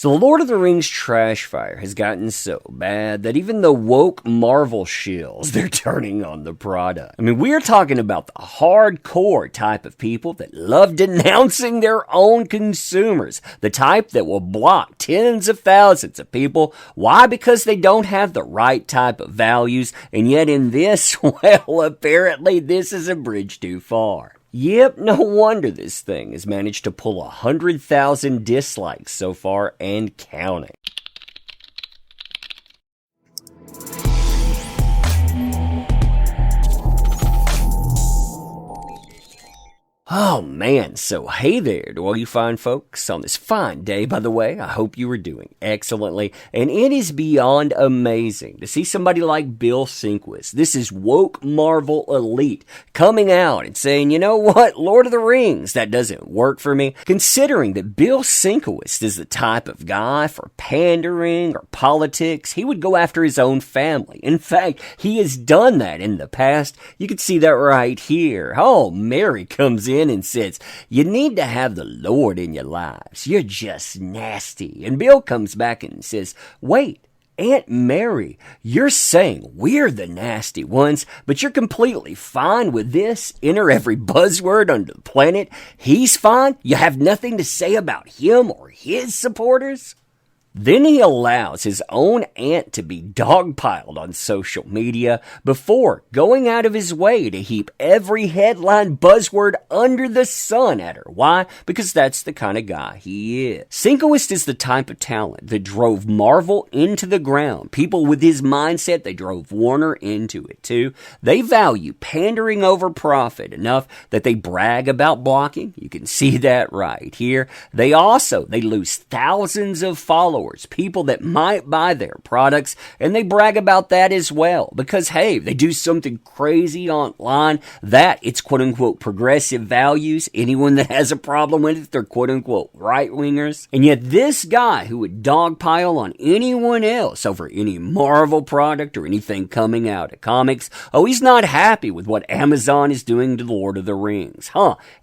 So the Lord of the Rings trash fire has gotten so bad that even the woke Marvel shills, they're turning on the product. I mean, we're talking about the hardcore type of people that love denouncing their own consumers. The type that will block tens of thousands of people. Why? Because they don't have the right type of values. And yet in this, well, apparently this is a bridge too far. Yep, no wonder this thing has managed to pull 100,000 dislikes so far and counting. Oh man, so hey there to all you fine folks on this fine day, by the way. I hope you are doing excellently, and it is beyond amazing to see somebody like Bill Sienkiewicz, this is woke Marvel elite, coming out and saying, you know what, Lord of the Rings, that doesn't work for me, considering that Bill Sienkiewicz is the type of guy for pandering or politics. He would go after his own family. In fact, he has done that in the past. You can see that right here. Oh, Mary comes in and says, you need to have the Lord in your lives. You're just nasty. And Bill comes back and says, wait, Aunt Mary, you're saying we're the nasty ones, but you're completely fine with this? Enter every buzzword under the planet. He's fine? You have nothing to say about him or his supporters? Then he allows his own aunt to be dogpiled on social media before going out of his way to heap every headline buzzword under the sun at her. Why? Because that's the kind of guy he is. Sienkiewicz is the type of talent that drove Marvel into the ground. People with his mindset, they drove Warner into it too. They value pandering over profit enough that they brag about blocking. You can see that right here. They lose thousands of followers, people that might buy their products, and they brag about that as well because, hey, they do something crazy online that it's quote-unquote progressive values. Anyone that has a problem with it, they're quote-unquote right-wingers. And yet this guy who would dogpile on anyone else over any Marvel product or anything coming out of comics, oh, he's not happy with what Amazon is doing to the Lord of the Rings.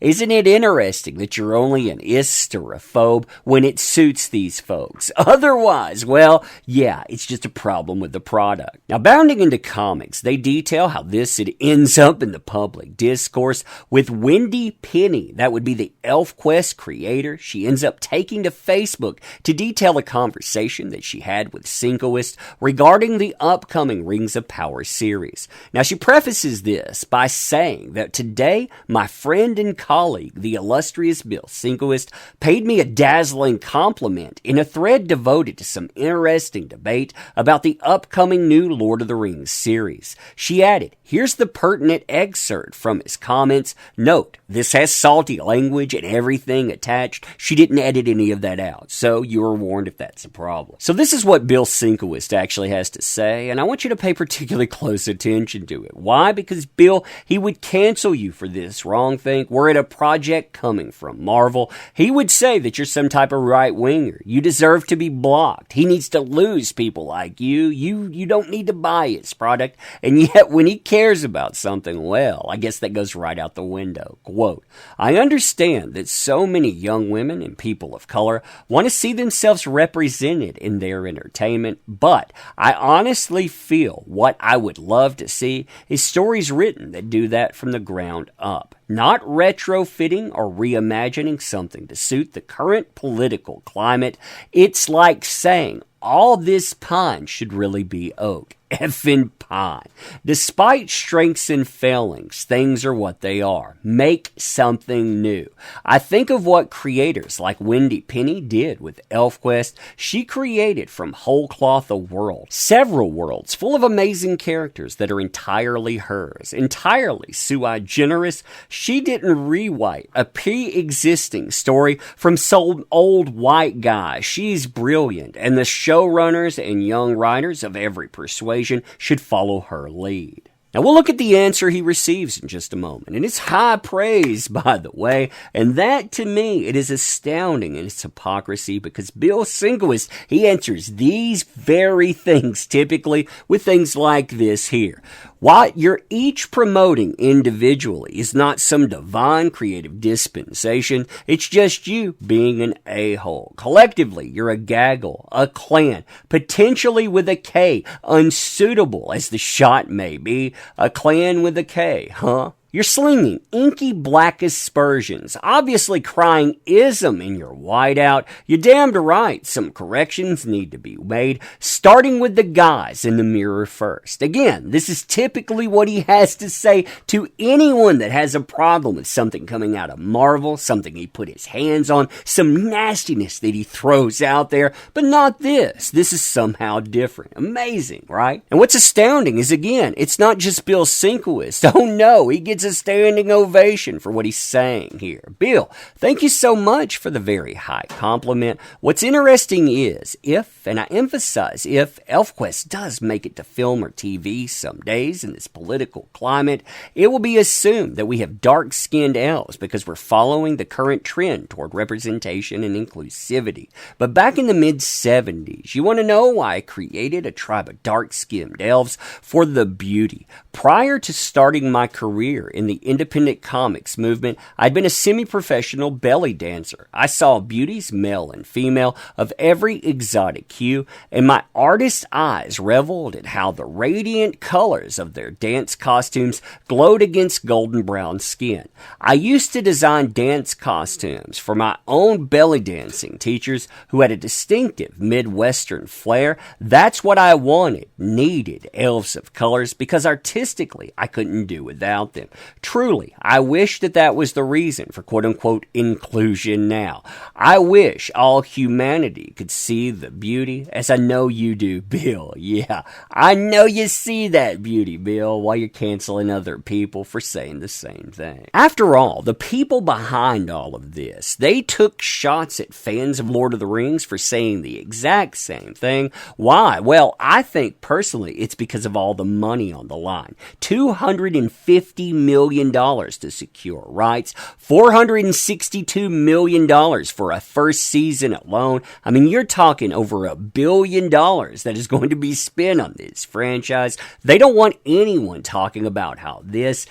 Isn't it interesting that you're only an ist or a phobe when it suits these folks? Otherwise, well, yeah, it's just a problem with the product. Now, bounding into comics, they detail how it ends up in the public discourse with Wendy Penny. That would be the ElfQuest creator. She ends up taking to Facebook to detail a conversation that she had with Sienkiewicz regarding the upcoming Rings of Power series. Now, she prefaces this by saying that today, my friend and colleague, the illustrious Bill Sienkiewicz, paid me a dazzling compliment in a thread devoted to some interesting debate about the upcoming new Lord of the Rings series. She added, here's the pertinent excerpt from his comments. Note, this has salty language and everything attached. She didn't edit any of that out, so you are warned if that's a problem. So this is what Bill Sienkiewicz actually has to say, and I want you to pay particularly close attention to it. Why? Because Bill, he would cancel you for this wrong thing. We're at a project coming from Marvel. He would say that you're some type of right-winger. You deserve to be blocked. He needs to lose people like you. You don't need to buy his product. And yet when he cares about something, well, I guess that goes right out the window. Quote, I understand that so many young women and people of color want to see themselves represented in their entertainment, but I honestly feel what I would love to see is stories written that do that from the ground up. Not retrofitting or reimagining something to suit the current political climate. It's like saying all this pine should really be oak. Effing pine. Despite strengths and failings, things are what they are. Make something new. I think of what creators like Wendy Penny did with ElfQuest. She created from whole cloth a world, several worlds full of amazing characters that are entirely hers, entirely sui generis. She didn't rewrite a pre-existing story from some old white guy. She's brilliant, and the showrunners and young writers of every persuasion should follow her lead. Now, we'll look at the answer he receives in just a moment. And it's high praise, by the way. And that, to me, it is astounding in its hypocrisy because Bill Sienkiewicz, he answers these very things typically with things like this here. What you're each promoting individually is not some divine creative dispensation. It's just you being an a-hole. Collectively, you're a gaggle, a clan, potentially with a K, unsuitable as the shot may be, a clan with a K, huh? You're slinging inky black aspersions, obviously crying ism in your whiteout. You're damned right, some corrections need to be made, starting with the guys in the mirror first. Again, this is typically what he has to say to anyone that has a problem with something coming out of Marvel, something he put his hands on, some nastiness that he throws out there, but not this. This is somehow different. Amazing, right? And what's astounding is, again, it's not just Bill Sienkiewicz. Oh no, he gets a standing ovation for what he's saying here. Bill, thank you so much for the very high compliment. What's interesting is, if, and I emphasize if, ElfQuest does make it to film or TV some days in this political climate, it will be assumed that we have dark-skinned elves because we're following the current trend toward representation and inclusivity. But back in the mid-70s, you want to know why I created a tribe of dark-skinned elves? For the beauty. Prior to starting my career in the independent comics movement, I'd been a semi-professional belly dancer. I saw beauties, male and female, of every exotic hue, and my artist's eyes reveled at how the radiant colors of their dance costumes glowed against golden brown skin. I used to design dance costumes for my own belly dancing teachers who had a distinctive Midwestern flair. That's what I wanted, needed, elves of colors, because artistically I couldn't do without them. Truly, I wish that was the reason for quote-unquote inclusion now. I wish all humanity could see the beauty, as I know you do, Bill. Yeah, I know you see that beauty, Bill, while you're canceling other people for saying the same thing. After all, the people behind all of this, they took shots at fans of Lord of the Rings for saying the exact same thing. Why? Well, I think personally it's because of all the money on the line. $250 million to secure rights, $462 million for a first season alone. I mean, you're talking over $1 billion that is going to be spent on this franchise. They don't want anyone talking about how this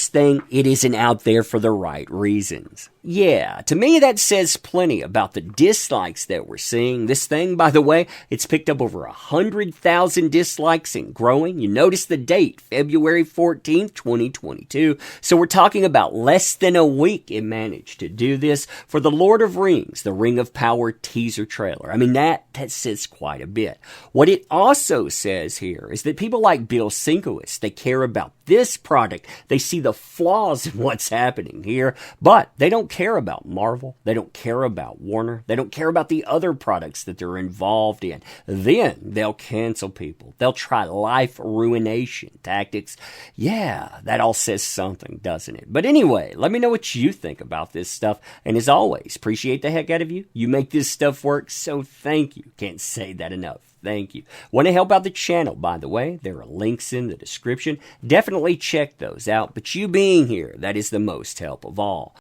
thing, it isn't out there for the right reasons. Yeah, to me that says plenty about the dislikes that we're seeing. This thing, by the way, it's picked up over 100,000 dislikes and growing. You notice the date, February 14th, 2022. So we're talking about less than a week it managed to do this for the Lord of Rings, the Ring of Power teaser trailer. I mean, that says quite a bit. What it also says here is that people like Bill Sienkiewicz, they care about this product. They see the flaws in what's happening here, but they don't care about Marvel. They don't care about Warner. They don't care about the other products that they're involved in. Then they'll cancel people. They'll try life ruination tactics. Yeah, that all says something, doesn't it? But anyway, let me know what you think about this stuff. And as always, appreciate the heck out of you. You make this stuff work, so thank you. Can't say that enough. Thank you. Want to help out the channel, by the way? There are links in the description. Definitely check those out. But you being here, that is the most help of all.